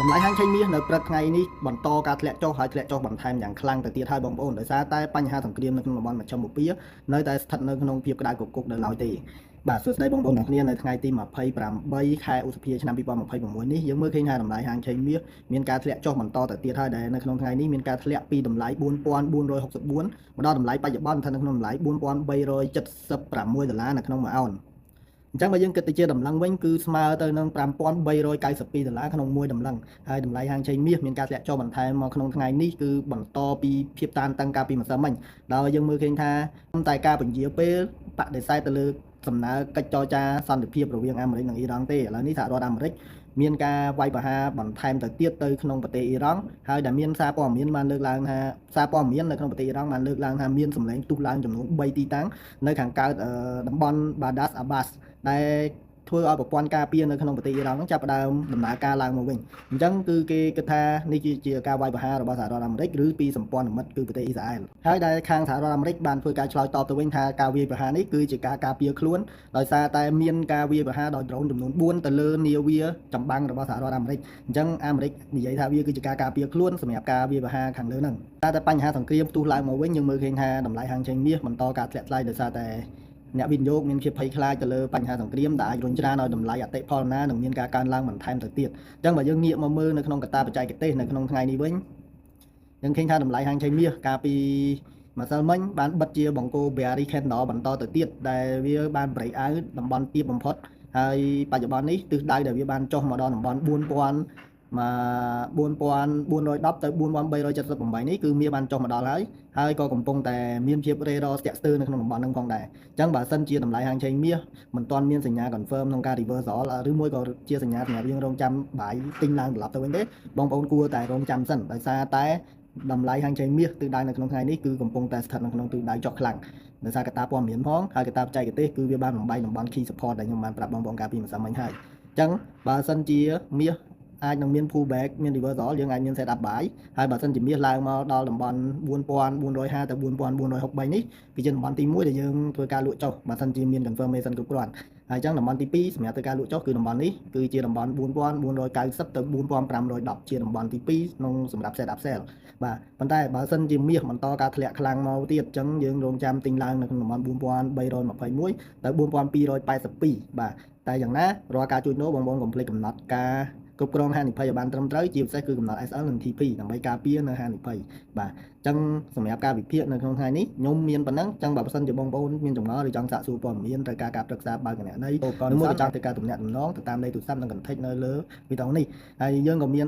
តម្លៃហាងឆេងមាសនៅព្រឹកថ្ងៃនេះបន្តការធ្លាក់ចុះហើយធ្លាក់ចុះបន្ថែមយ៉ាងខ្លាំងទៅទៀតហើយបងប្អូនដោយសារតែបញ្ហាសង្គ្រាមនៅក្នុងតំបន់មជ្ឈមបូព៌ានៅតែស្ថិតនៅក្នុងភាពក្តៅគគុកនៅឡើយទេបាទសួស្តីបងប្អូនទាំងគ្នានៅថ្ងៃទី28ខែឧសភាឆ្នាំ2026នេះយើងមើលឃើញថាតម្លៃហាងឆេងមាសមានការធ្លាក់ចុះបន្តទៅទៀតហើយដែលនៅក្នុងថ្ងៃនេះមានការធ្លាក់ពីតម្លៃ4464មកដល់តម្លៃបច្ចុប្បន្នស្ថិតនៅក្នុងតម្លៃ4376ដុល្លារនៅក្នុងមួយអោនអញ្ចឹងបើយើងគិតទៅជាតម្លឹងវិញគឺស្មើទៅនឹង5392ដុល្លារក្នុងមួយតម្លឹងហើយតម្លៃហាងឆេងមាសមានការធ្លាក់ចុះបន្ថែមមកក្នុងថ្ងៃនេះគឺបន្តពីភាពតានតឹងកាលពីម្សិលមិញដោយយើងមើលឃើញថាតែការពន្យាពេលបដិសេធទៅលើសំណើកិច្ចចរចាសន្តិភាពរវាងអាមេរិកនិងអ៊ីរ៉ង់ទេឥឡូវនេះសហរដ្ឋអាមេរិកមានការវាយប្រហារបន្ថែមទៅទៀតទៅក្នុងប្រទេសអ៊ីរ៉ង់ហើយដែលមានសារព័ត៌មានបានលើកឡើងថាសារព័ត៌មាននៅក្នុងប្រទេសអ៊ីរ៉ង់បានលើកឡើងថាមានសម្លេងផ្ទុះឡើងចំនួន3ទីតាំងនៅខាងកើតតំបន់ Bandar Abbas ដែលធ្វើឲ្យប្រព័ន្ធការពារនៅក្នុងប្រទេសអ៊ីរ៉ង់ចាប់ផ្ដើមដំណើរការឡើងមកវិញអញ្ចឹងគឺគេគិតថានេះជាការវាយប្រហាររបស់សហរដ្ឋអាមេរិកឬពីសម្ព័ន្ធមិត្តគឺប្រទេសអ៊ីស្រាអែលហើយដែលខាងសហរដ្ឋអាមេរិកបានធ្វើការឆ្លើយតបទៅវិញថាការវាយប្រហារនេះគឺជាការការពារខ្លួនដោយសារតែមានការវាយប្រហារដោយដ្រូនចំនួន4ទៅលើនាវាចម្បាំងរបស់សហរដ្ឋអាមេរិកអញ្ចឹងអាមេរិកនិយាយថាវាគឺជាការការពារខ្លួនសម្រាប់ការវាយប្រហារខាងលើហ្នឹងតែបញ្ហាសង្គ្រាមផ្ទុះឡើងមកវិញយើងមើលឃើញថាតម្លៃហាងឆេងមាសបន្តការធ្លាក់ថ្លៃដោយសារតែអ្នកវិនិយោគមានភាពភ័យខ្លាចទៅលើបញ្ហាសង្គ្រាមដែលអាចរុញច្រានឲ្យតម្លៃអតិផរណានឹងមានការកើនឡើងបន្ថែមទៅទៀតអញ្ចឹងបើយើងងាកមកមើលនៅក្នុងកត្តាបច្ចេកទេសនៅក្នុងថ្ងៃនេះវិញយើងឃើញថាតម្លៃហាងឆេងមាសកាលពីម្សិលមិញបានបិទជាបង្គោល bearish candle បន្តទៅទៀតដែលវាបាន break out តំបន់ទាបបំផុតហើយបច្ចុប្បន្ននេះទិសដៅដែលវាបានចុះមកដល់តំបន់4410ទៅ4378នេះគឺមាសបានចុះមកដល់ហើយក៏កំពុងតែមានភាពរេរស្ទាក់ស្ទើរនៅក្នុងតំបន់ហ្នឹងផងដែរអញ្ចឹងបើសិនជាតម្លៃហាងឆេងមាសមិនទាន់មានសញ្ញា confirm ក្នុងការ reversal ឬមួយក៏ជាសញ្ញាសម្រាប់យើងរងចាំបាយទិញឡើងត្រឡប់ទៅវិញទេបងប្អូនគួរតែរងចាំសិនដោយសារតែតម្លៃហាងឆេងមាសទិសដៅនៅក្នុងថ្ងៃនេះគឺកំពុងតែស្ថិតនៅក្នុងទិសដៅចុះខ្លាំងដោយសារកត្តាព័ត៌មានផងហើយកត្តាបច្ចេកទេសគឺវាបានបំបីតំបន់ key support ដែលខ្ញុំបានប្រាប់បងប្អូនកាលពីម្សិលមិញហើយអញ្ចឹងបើសិនជាមាសអាចនឹងមាន pullback មាន reversal យើងអាចមាន set up buy ហើយបើសិនជាមាសឡើងមកដល់តំបន់4450ទៅ4463នេះគឺជាតំបន់ទី1ដែលយើងធ្វើការលក់ចុះបើសិនជាមាន confirmation គ្រប់គ្រាន់ហើយអញ្ចឹងតំបន់ទី2សម្រាប់ធ្វើការលក់ចុះគឺតំបន់នេះគឺជាតំបន់4490ទៅ4510ជាតំបន់ទី2ក្នុងសម្រាប់ set up sell បាទប៉ុន្តែបើសិនជាមាសបន្តការធ្លាក់ខ្លាំងមកទៀតអញ្ចឹងយើងរងចាំទិញឡើងនៅក្នុងតំបន់4321ទៅ4282បាទតែយ៉ាងណារាល់ការជួញដូរបងប្អូនកុំភ្លេចកំណត់ការគ្រប់គ្រងហានិភ័យឲ្យបានត្រឹមត្រូវជាពិសេសគឺកំណត់ SL និង TP ដើម្បីការពារនៅហានិភ័យបាទអញ្ចឹងសម្រាប់ការវិភាគនៅក្នុងថ្ងៃនេះខ្ញុំមានប៉ុណ្ណឹងអញ្ចឹងបើសិនជាបងប្អូនមានចម្ងល់ឬចង់សាកសួរព័ត៌មានត្រូវការប្រឹក្សាបើកណែឧបករណ៍ឬមួយក៏ចង់ធ្វើការទំនាក់ទំនងទៅតាមលេខទូរស័ព្ទនិង contact នៅលើវីដេអូនេះហើយយើងក៏មាន